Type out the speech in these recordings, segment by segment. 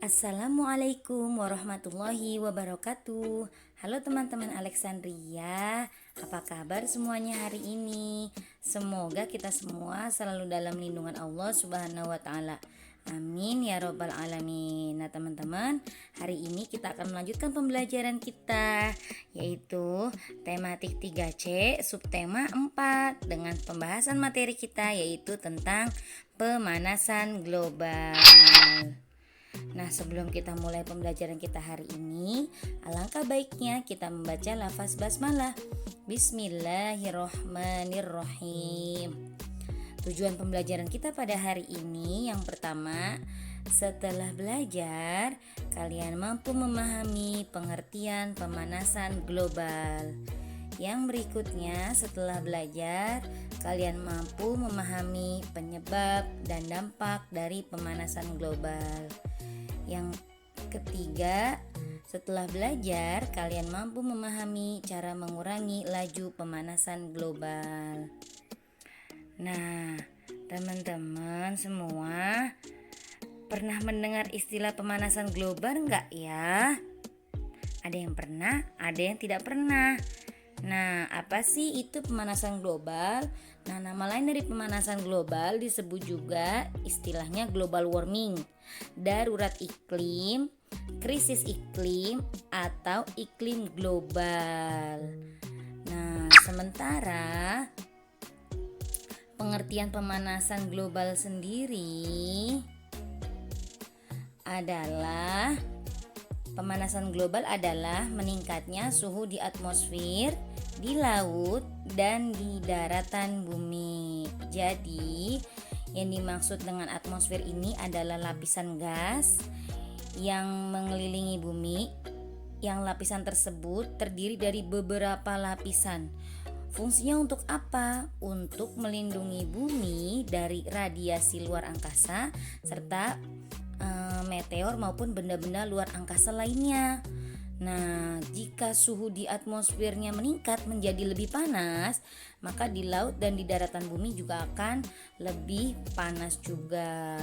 Assalamualaikum warahmatullahi wabarakatuh. Halo teman-teman Alexandria, apa kabar semuanya hari ini? Semoga kita semua selalu dalam lindungan Allah Subhanahu wa Ta'ala. Amin ya Robbal 'Alamin. Nah teman-teman, hari ini kita akan melanjutkan pembelajaran kita, yaitu tematik 3C subtema 4 dengan pembahasan materi kita, yaitu tentang pemanasan global. Nah, sebelum kita mulai pembelajaran kita hari ini, alangkah baiknya kita membaca lafaz basmalah. Bismillahirrohmanirrohim. Tujuan pembelajaran kita pada hari ini yang pertama, setelah belajar, kalian mampu memahami pengertian pemanasan global. Yang berikutnya, setelah belajar, kalian mampu memahami penyebab dan dampak dari pemanasan global. Yang ketiga, setelah belajar, kalian mampu memahami cara mengurangi laju pemanasan global. Nah, teman-teman semua pernah mendengar istilah pemanasan global enggak ya? Ada yang pernah, ada yang tidak pernah. Nah, apa sih itu pemanasan global? Nah, nama lain dari pemanasan global disebut juga istilahnya global warming, darurat iklim, krisis iklim, atau iklim global. Nah, sementara pengertian pemanasan global sendiri adalah pemanasan global adalah meningkatnya suhu di atmosfer, di laut, dan di daratan bumi. Jadi, yang dimaksud dengan atmosfer ini adalah lapisan gas yang mengelilingi bumi. Yang lapisan tersebut terdiri dari beberapa lapisan. Fungsinya untuk apa? Untuk melindungi bumi dari radiasi luar angkasa serta meteor maupun benda-benda luar angkasa lainnya. Nah, jika suhu di atmosfernya meningkat menjadi lebih panas, maka di laut dan di daratan bumi juga akan lebih panas juga.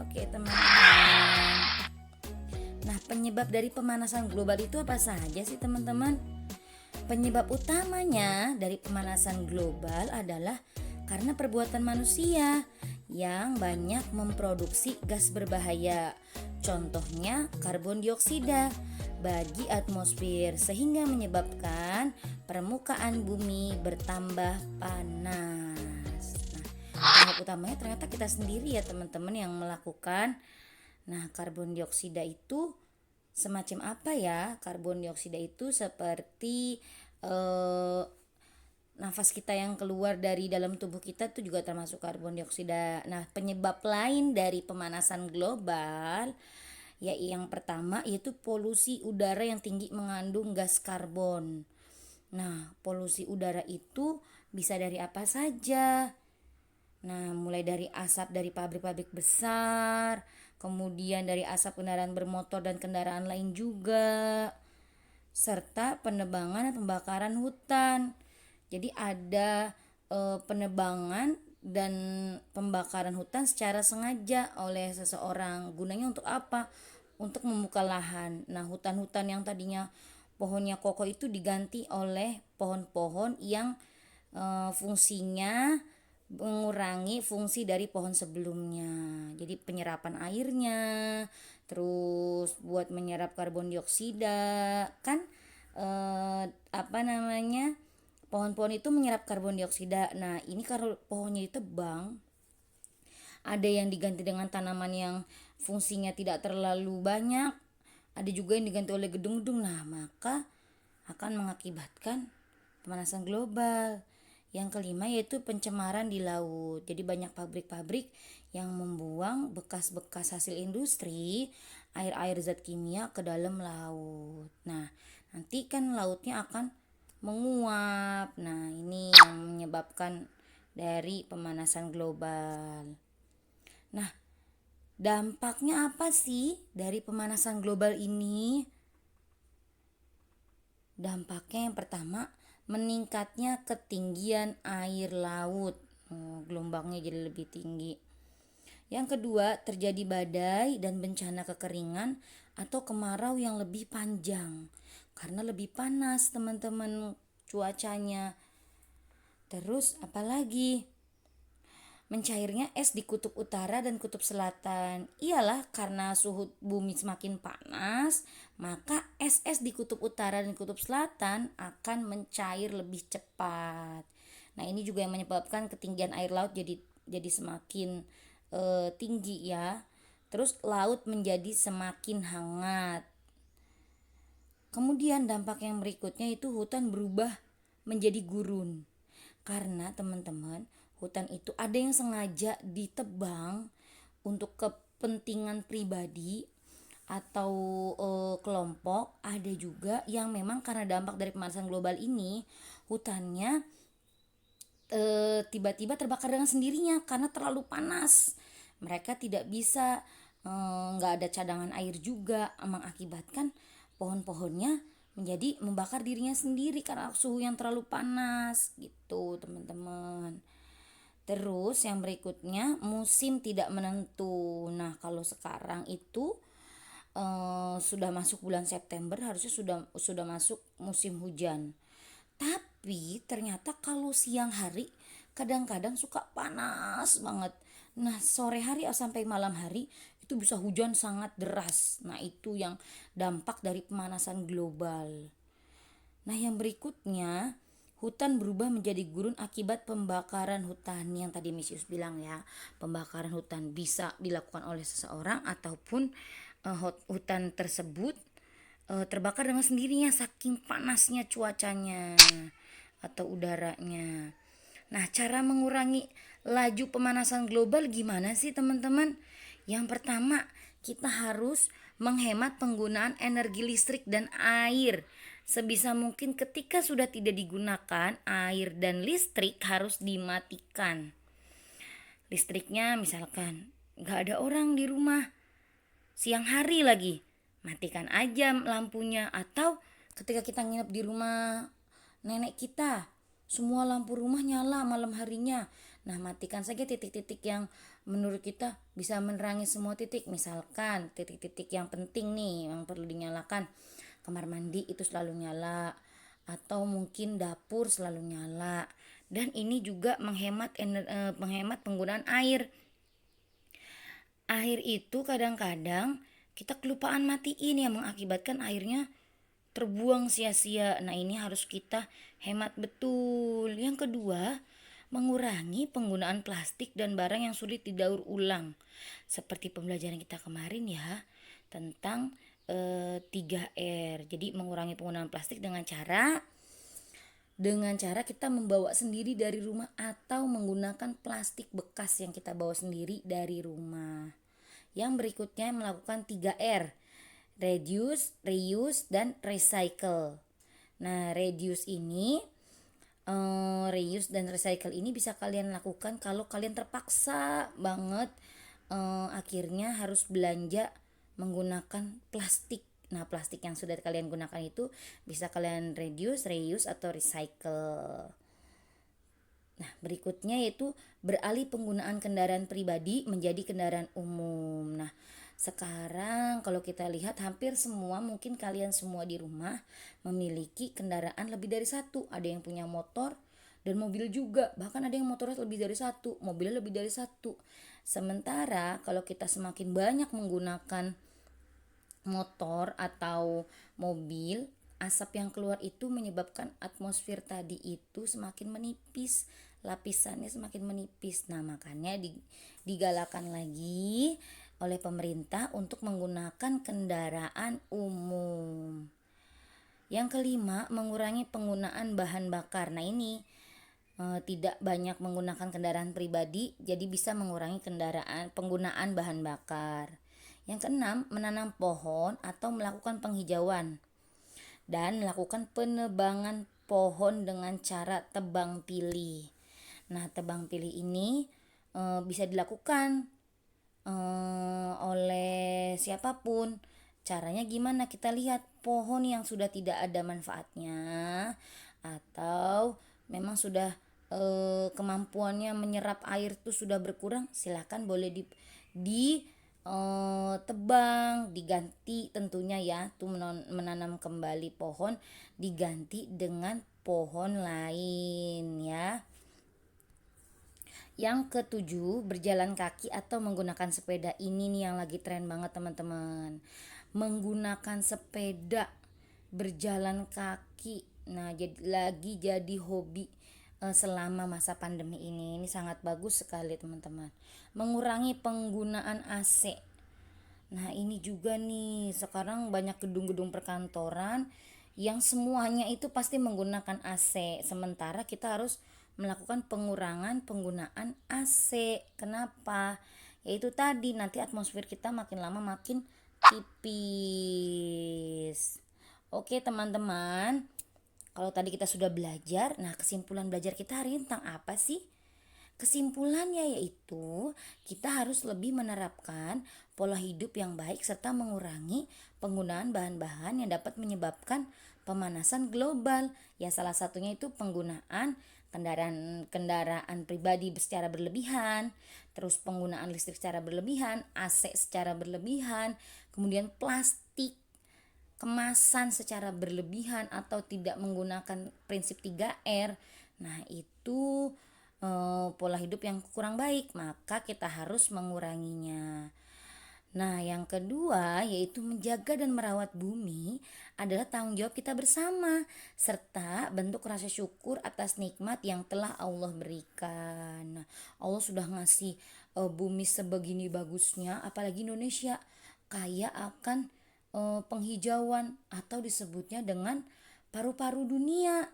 Oke, teman-teman. Nah, penyebab dari pemanasan global itu apa saja sih, teman-teman? Penyebab utamanya dari pemanasan global adalah karena perbuatan manusia yang banyak memproduksi gas berbahaya. Contohnya karbon dioksida bagi atmosfer sehingga menyebabkan permukaan bumi bertambah panas. Nah, penyebab utamanya ternyata kita sendiri ya teman-teman yang melakukan. Nah, karbon dioksida itu semacam apa ya? Karbon dioksida itu seperti nafas kita yang keluar dari dalam tubuh kita itu juga termasuk karbon dioksida. Nah, penyebab lain dari pemanasan global ya yang pertama yaitu polusi udara yang tinggi mengandung gas karbon. Nah, polusi udara itu bisa dari apa saja? Nah, mulai dari asap dari pabrik-pabrik besar, kemudian dari asap kendaraan bermotor dan kendaraan lain juga, serta penebangan dan pembakaran hutan. Jadi ada penebangan dan pembakaran hutan secara sengaja oleh seseorang. Gunanya untuk apa? Untuk membuka lahan. Nah, hutan-hutan yang tadinya pohonnya kokoh itu diganti oleh pohon-pohon yang fungsinya mengurangi fungsi dari pohon sebelumnya. Jadi penyerapan airnya, terus buat menyerap karbon dioksida, kan apa namanya? Pohon-pohon itu menyerap karbon dioksida. Nah, ini kalau pohonnya ditebang, ada yang diganti dengan tanaman yang fungsinya tidak terlalu banyak, ada juga yang diganti oleh gedung-gedung. Nah, maka akan mengakibatkan pemanasan global. Yang kelima yaitu pencemaran di laut. Jadi banyak pabrik-pabrik yang membuang bekas-bekas hasil industri, air-air zat kimia ke dalam laut. Nah, nanti kan lautnya akan menguap. Nah, ini yang menyebabkan dari pemanasan global. Nah, dampaknya apa sih dari pemanasan global ini? Dampaknya yang pertama, meningkatnya ketinggian air laut. Gelombangnya jadi lebih tinggi. Yang kedua, terjadi badai dan bencana kekeringan atau kemarau yang lebih panjang karena lebih panas teman-teman cuacanya. Terus apalagi? Mencairnya es di kutub utara dan kutub selatan. Iyalah, karena suhu bumi semakin panas, maka es-es di kutub utara dan kutub selatan akan mencair lebih cepat. Nah, ini juga yang menyebabkan ketinggian air laut jadi semakin tinggi ya. Terus laut menjadi semakin hangat. Kemudian dampak yang berikutnya itu hutan berubah menjadi gurun. Karena teman-teman, hutan itu ada yang sengaja ditebang untuk kepentingan pribadi atau kelompok, ada juga yang memang karena dampak dari pemanasan global ini hutannya tiba-tiba terbakar dengan sendirinya karena terlalu panas. Mereka tidak bisa, nggak ada cadangan air juga, mengakibatkan pohon-pohonnya menjadi membakar dirinya sendiri karena suhu yang terlalu panas gitu teman-teman. Terus yang berikutnya, musim tidak menentu. Nah, kalau sekarang itu sudah masuk bulan September, harusnya sudah masuk musim hujan. Tapi ternyata kalau siang hari kadang-kadang suka panas banget. Nah, sore hari sampai malam hari itu bisa hujan sangat deras. Nah, itu yang dampak dari pemanasan global. Nah, yang berikutnya, hutan berubah menjadi gurun akibat pembakaran hutan. Yang tadi Misius bilang ya, pembakaran hutan bisa dilakukan oleh seseorang ataupun hutan tersebut terbakar dengan sendirinya saking panasnya cuacanya atau udaranya. Nah, cara mengurangi laju pemanasan global gimana sih teman-teman? Yang pertama, kita harus menghemat penggunaan energi listrik dan air. Sebisa mungkin ketika sudah tidak digunakan, air dan listrik harus dimatikan. Listriknya misalkan gak ada orang di rumah, siang hari lagi, matikan aja lampunya. Atau ketika kita nginep di rumah nenek kita, semua lampu rumah nyala malam harinya. Nah, matikan saja titik-titik yang menurut kita bisa menerangi semua titik. Misalkan titik-titik yang penting nih yang perlu dinyalakan, kamar mandi itu selalu nyala, atau mungkin dapur selalu nyala. Dan ini juga menghemat penggunaan air. Air itu kadang-kadang kita kelupaan matiin yang mengakibatkan airnya terbuang sia-sia. Nah, ini harus kita hemat betul. Yang kedua, mengurangi penggunaan plastik dan barang yang sulit didaur ulang. Seperti pembelajaran kita kemarin ya, tentang 3R. Jadi mengurangi penggunaan plastik dengan cara kita membawa sendiri dari rumah atau menggunakan plastik bekas yang kita bawa sendiri dari rumah. Yang berikutnya melakukan 3R, reduce, reuse, dan recycle. Nah, reuse dan recycle ini bisa kalian lakukan kalau kalian terpaksa banget akhirnya harus belanja menggunakan plastik. Nah, plastik yang sudah kalian gunakan itu bisa kalian reduce, reuse, atau recycle. Nah, berikutnya yaitu beralih penggunaan kendaraan pribadi menjadi kendaraan umum. Nah, sekarang kalau kita lihat hampir semua, mungkin kalian semua di rumah memiliki kendaraan lebih dari satu. Ada yang punya motor dan mobil juga. Bahkan ada yang motornya lebih dari satu, mobilnya lebih dari satu. Sementara kalau kita semakin banyak menggunakan motor atau mobil, asap yang keluar itu menyebabkan atmosfer tadi itu semakin menipis, lapisannya semakin menipis. Nah, makanya digalakan lagi oleh pemerintah untuk menggunakan kendaraan umum. Yang kelima, mengurangi penggunaan bahan bakar. Nah, ini tidak banyak menggunakan kendaraan pribadi, jadi bisa mengurangi penggunaan bahan bakar. Yang keenam, menanam pohon atau melakukan penghijauan dan melakukan penebangan pohon dengan cara tebang pilih. Nah, tebang pilih ini bisa dilakukan oleh siapapun. Caranya gimana? Kita lihat pohon yang sudah tidak ada manfaatnya atau memang sudah kemampuannya menyerap air itu sudah berkurang, silakan boleh tebang, diganti tentunya ya, tuh menanam kembali pohon diganti dengan pohon lain ya. Yang ketujuh, berjalan kaki atau menggunakan sepeda. Ini nih yang lagi tren banget teman-teman. Menggunakan sepeda, berjalan kaki. Nah, jadi hobi selama masa pandemi ini. Ini sangat bagus sekali teman-teman. Mengurangi penggunaan AC. Nah, ini juga nih, sekarang banyak gedung-gedung perkantoran yang semuanya itu pasti menggunakan AC. Sementara kita harus melakukan pengurangan penggunaan AC. Kenapa? Yaitu tadi, nanti atmosfer kita makin lama makin tipis. Oke, teman-teman. Kalau tadi kita sudah belajar, nah kesimpulan belajar kita hari ini tentang apa sih? Kesimpulannya yaitu kita harus lebih menerapkan pola hidup yang baik serta mengurangi penggunaan bahan-bahan yang dapat menyebabkan pemanasan global. Ya, salah satunya itu penggunaan kendaraan pribadi secara berlebihan, terus penggunaan listrik secara berlebihan, AC secara berlebihan, kemudian plastik kemasan secara berlebihan atau tidak menggunakan prinsip 3R. Nah, itu pola hidup yang kurang baik, maka kita harus menguranginya. Nah, yang kedua yaitu menjaga dan merawat bumi adalah tanggung jawab kita bersama serta bentuk rasa syukur atas nikmat yang telah Allah berikan. Nah, Allah sudah ngasih bumi sebegini bagusnya, apalagi Indonesia kaya akan penghijauan atau disebutnya dengan paru-paru dunia.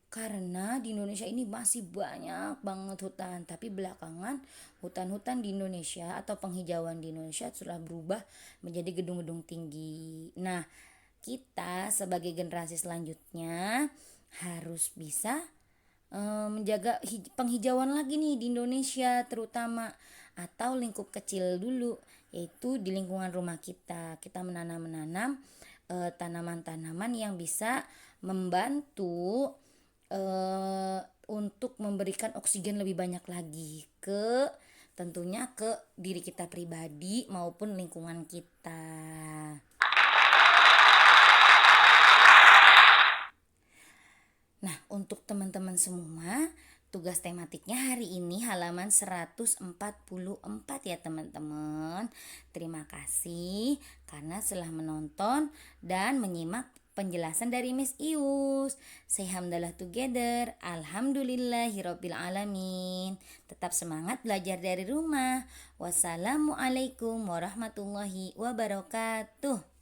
Karena di Indonesia ini masih banyak banget hutan, tapi belakangan hutan-hutan di Indonesia atau penghijauan di Indonesia sudah berubah menjadi gedung-gedung tinggi. Nah, kita sebagai generasi selanjutnya harus bisa menjaga penghijauan lagi nih di Indonesia terutama, atau lingkup kecil dulu, yaitu di lingkungan rumah kita menanam tanaman-tanaman yang bisa membantu untuk memberikan oksigen lebih banyak lagi tentunya ke diri kita pribadi maupun lingkungan kita. Nah, untuk teman-teman semua, tugas tematiknya hari ini halaman 144 ya teman-teman. Terima kasih karena telah menonton dan menyimak penjelasan dari Miss Ius. Say hamdalah together. Alhamdulillahirabbil alamin. Tetap semangat belajar dari rumah. Wassalamualaikum warahmatullahi wabarakatuh.